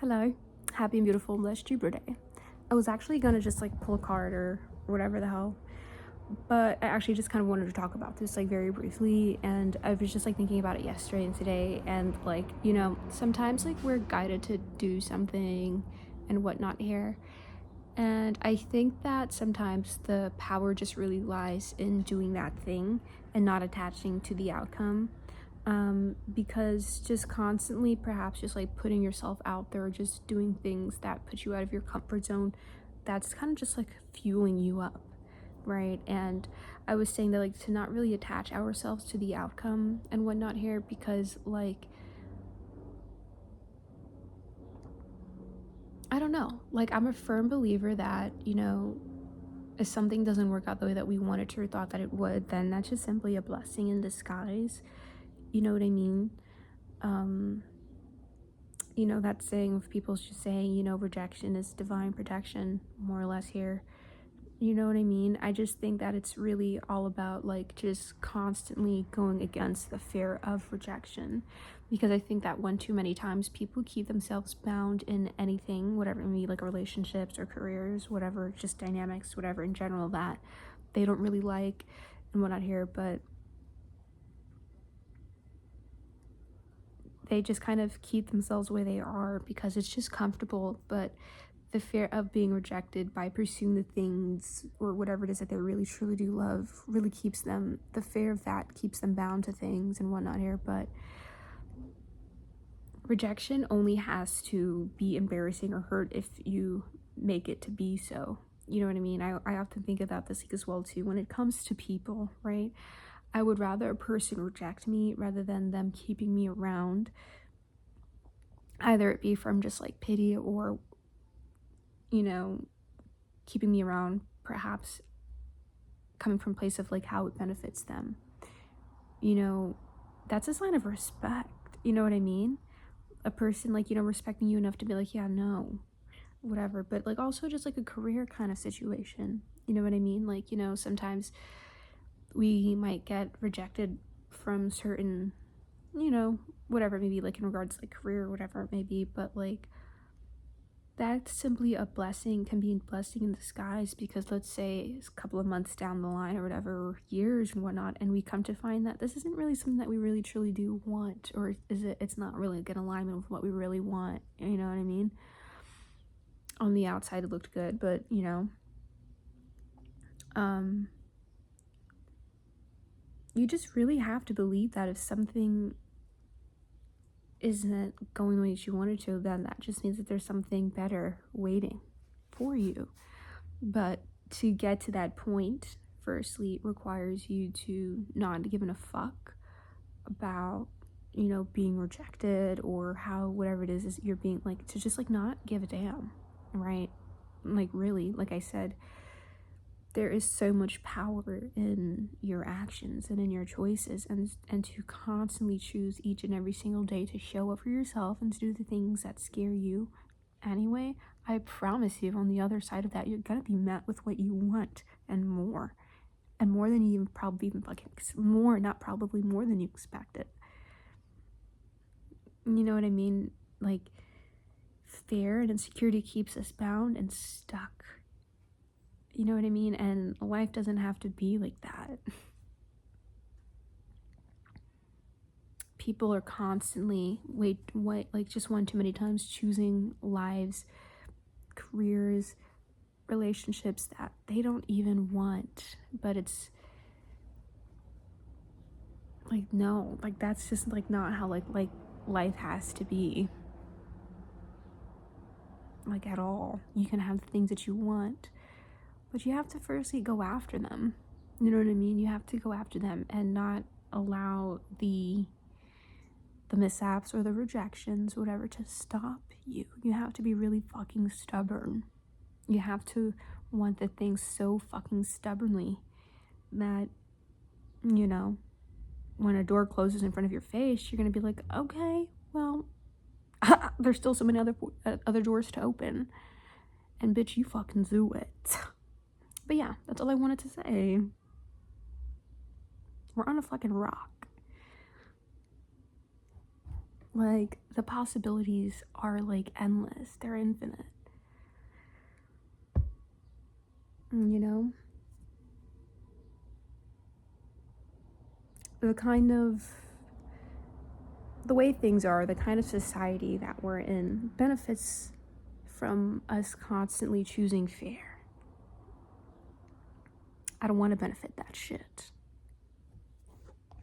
Hello, happy and beautiful blessed Jupiter day. I was actually gonna just like pull a card or whatever the hell, but I actually just kind of wanted to talk about this like very briefly, and I was just like thinking about it yesterday and today, and like, sometimes like we're guided to do something and whatnot here, and I think that sometimes the power just really lies in doing that thing and not attaching to the outcome. Because just constantly perhaps just like putting yourself out there, just doing things that put you out of your comfort zone, that's kind of just like fueling you up, right? And I was saying that like to not really attach ourselves to the outcome and whatnot here, because like I don't know, like I'm a firm believer that if something doesn't work out the way that we wanted to or thought that it would, then that's just simply a blessing in disguise. You know what I mean? um that saying of people's just saying, rejection is divine protection, more or less here. You know what I mean? I just think that it's really all about like just constantly going against the fear of rejection. Because I think that one too many times people keep themselves bound in anything, whatever it may be, like relationships or careers, whatever, just dynamics, whatever in general that they don't really like and whatnot here, but they just kind of keep themselves where they are because it's just comfortable. But the fear of being rejected by pursuing the things or whatever it is that they really truly do love really keeps them, the fear of that keeps them bound to things and whatnot here. But rejection only has to be embarrassing or hurt if you make it to be so. You know what I mean? I often think about this as well too when it comes to people, right? I would rather a person reject me rather than them keeping me around, either it be from just like pity or keeping me around perhaps coming from a place of like how it benefits them. That's a sign of respect. You know what I mean? A person like, respecting you enough to be like, yeah, no, whatever. But like also just like a career kind of situation. You know what I mean? Like, sometimes we might get rejected from certain, whatever it may be, like in regards to like career or whatever it may be. But like that's simply a blessing, can be a blessing in disguise, because let's say it's a couple of months down the line or whatever, or years and whatnot, and we come to find that this isn't really something that we really truly do want, or it's not really good alignment with what we really want. You know what I mean? On the outside it looked good, but you just really have to believe that if something isn't going the way that you wanted to, then that just means that there's something better waiting for you. But to get to that point, firstly, requires you to not giving a fuck about, being rejected or how whatever it is you're being, like, to just like not give a damn, right? Like, really, like I said, there is so much power in your actions and in your choices, and to constantly choose each and every single day to show up for yourself and to do the things that scare you anyway. I promise you, on the other side of that, you're gonna be met with what you want and more than you even probably even fucking more, not probably, more than you expected. You know what I mean? Like, fear and insecurity keeps us bound and stuck. You know what I mean? And life doesn't have to be like that. People are constantly like just one too many times choosing lives, careers, relationships that they don't even want. But it's like, no, like that's just like not how like life has to be, like, at all. You can have the things that you want, but you have to firstly go after them. You know what I mean? You have to go after them and not allow the mishaps or the rejections, whatever, to stop you. You have to be really fucking stubborn. You have to want the things so fucking stubbornly that, when a door closes in front of your face, you're gonna be like, okay, well, there's still so many other doors to open, and bitch, you fucking do it. But yeah, that's all I wanted to say. We're on a fucking rock. Like, the possibilities are like endless, they're infinite. You know? The way things are, the kind of society that we're in benefits from us constantly choosing fear. I don't want to benefit that shit.